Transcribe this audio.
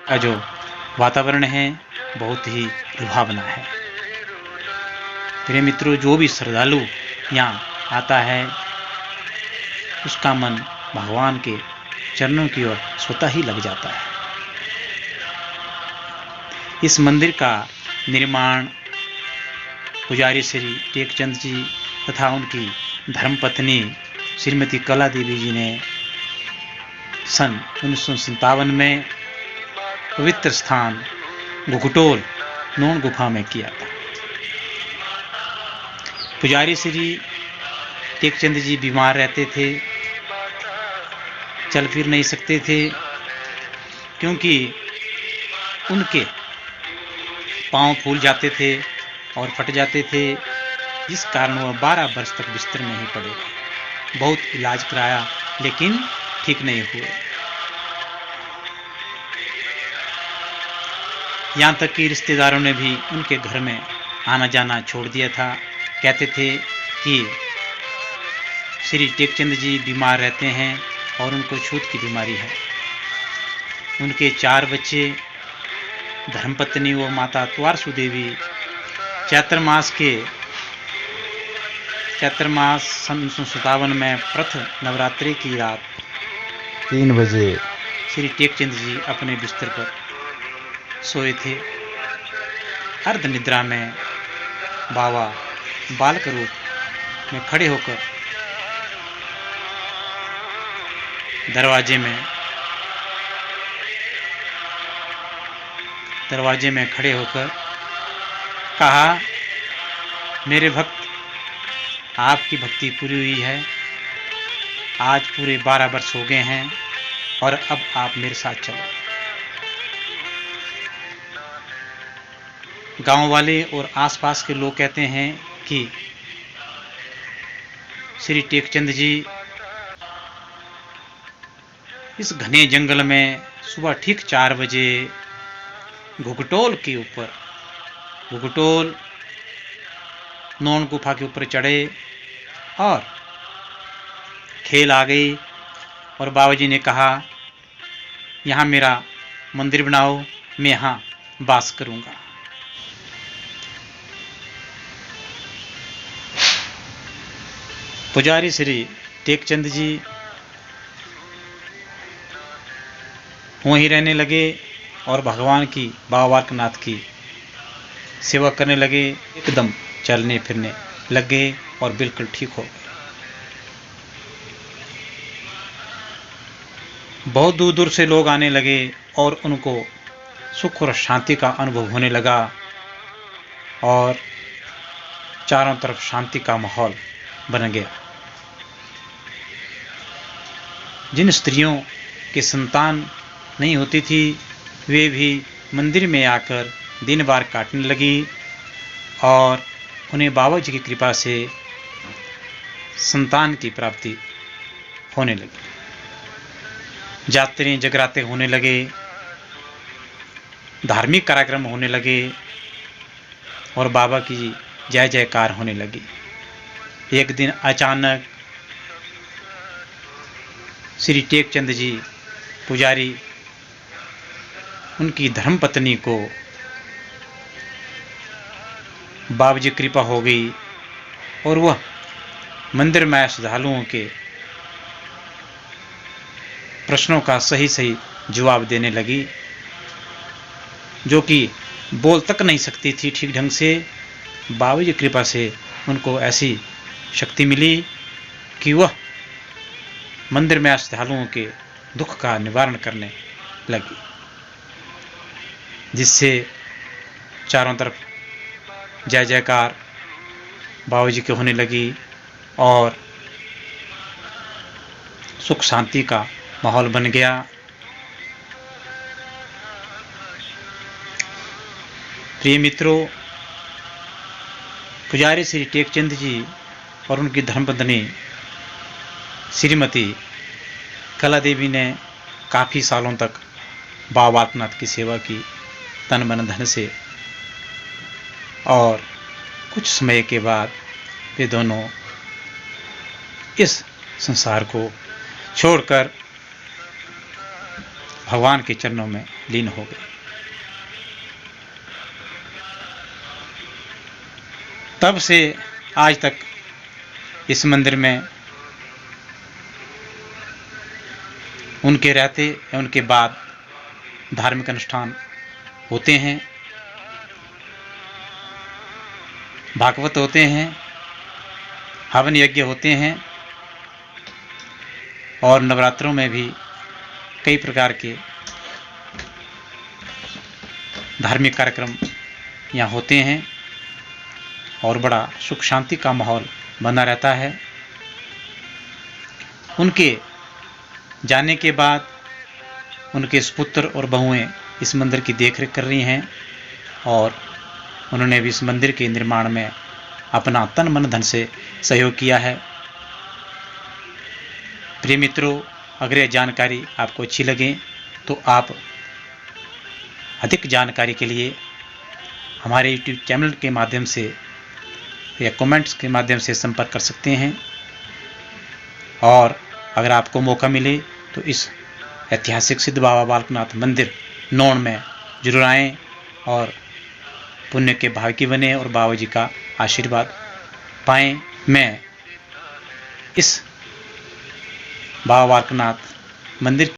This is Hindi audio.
का जो वातावरण है बहुत ही लुभावना है। प्रिय मित्रों, जो भी श्रद्धालु यहाँ आता है उसका मन भगवान के चरणों की ओर स्वतः ही लग जाता है। इस मंदिर का निर्माण पुजारी श्री टेकचंद जी तथा उनकी धर्मपत्नी श्रीमती कला देवी जी ने सन 1957 में पवित्र स्थान घुघुटोल नोन गुफा में किया था। पुजारी श्री टेकचंद जी बीमार रहते थे, चल फिर नहीं सकते थे क्योंकि उनके पांव फूल जाते थे और फट जाते थे, जिस कारण वह 12 वर्ष तक बिस्तर में ही पड़े। बहुत इलाज कराया लेकिन ठीक नहीं हुए। यहाँ तक कि रिश्तेदारों ने भी उनके घर में आना जाना छोड़ दिया था। कहते थे कि श्री टेकचंद जी बीमार रहते हैं और उनको छूत की बीमारी है। उनके 4 बच्चे, धर्मपत्नी व माता त्वारसु देवी चैत्र मास सन 1957 में प्रथम नवरात्रि की रात 3 बजे श्री टेकचंद जी अपने बिस्तर पर सोए थे। अर्ध निद्रा में बाबा बालक रूप में खड़े होकर दरवाजे में खड़े होकर कहा, मेरे भक्त, आपकी भक्ति पूरी हुई है। आज पूरे 12 वर्ष हो गए हैं और अब आप मेरे साथ चलो। गांव वाले और आसपास के लोग कहते हैं कि श्री टेकचंद जी इस घने जंगल में सुबह ठीक 4 बजे घुघुटोल के ऊपर, घुघुटोल नोन गुफा के ऊपर चढ़े और खेल आ गई और बाबा जी ने कहा, यहाँ मेरा मंदिर बनाओ, मैं यहाँ वास करूँगा। पुजारी श्री टेकचंद जी वहीं रहने लगे और भगवान की, बाबा बालकनाथ की सेवा करने लगे। एकदम चलने फिरने लग गए और बिल्कुल ठीक हो गए। बहुत दूर दूर से लोग आने लगे और उनको सुख और शांति का अनुभव होने लगा और चारों तरफ शांति का माहौल बन गया। जिन स्त्रियों की संतान नहीं होती थी वे भी मंदिर में आकर दिन भर काटने लगी और उन्हें बाबा जी की कृपा से संतान की प्राप्ति होने लगी। जात्रें जगराते होने लगे, धार्मिक कार्यक्रम होने लगे और बाबा की जय जयकार होने लगी। एक दिन अचानक श्री टेकचंद जी पुजारी, उनकी धर्मपत्नी को बाबा जी कृपा हो गई और वह मंदिर में श्रद्धालुओं के प्रश्नों का सही सही जवाब देने लगी, जो कि बोल तक नहीं सकती थी ठीक ढंग से। बाबा जी कृपा से उनको ऐसी शक्ति मिली कि वह मंदिर में श्रद्धालुओं के दुख का निवारण करने लगी, जिससे चारों तरफ जय जयकार बाबा जी की होने लगी और सुख शांति का माहौल बन गया। प्रिय मित्रों, पुजारी श्री टेकचंद जी और उनकी धर्मपत्नी श्रीमती कला देवी ने काफ़ी सालों तक बाबा बालकनाथ की सेवा की तन मन धन से, और कुछ समय के बाद वे दोनों इस संसार को छोड़कर भगवान के चरणों में लीन हो गए। तब से आज तक इस मंदिर में उनके रहते या उनके बाद धार्मिक अनुष्ठान होते हैं, भागवत होते हैं, हवन यज्ञ होते हैं और नवरात्रों में भी कई प्रकार के धार्मिक कार्यक्रम यहाँ होते हैं और बड़ा सुख शांति का माहौल बना रहता है। उनके जाने के बाद उनके सुपुत्र और बहुएं इस मंदिर की देखरेख कर रही हैं और उन्होंने भी इस मंदिर के निर्माण में अपना तन मन धन से सहयोग किया है। प्रिय मित्रों, अगर यह जानकारी आपको अच्छी लगे तो आप अधिक जानकारी के लिए हमारे YouTube चैनल के माध्यम से या कमेंट्स के माध्यम से संपर्क कर सकते हैं। और अगर आपको मौका मिले तो इस ऐतिहासिक सिद्ध बाबा बालकनाथ मंदिर नौण में जरूर आएं और पुण्य के भागी बने और बाबा जी का आशीर्वाद पाएं। मैं इस बाबा बालकनाथ मंदिर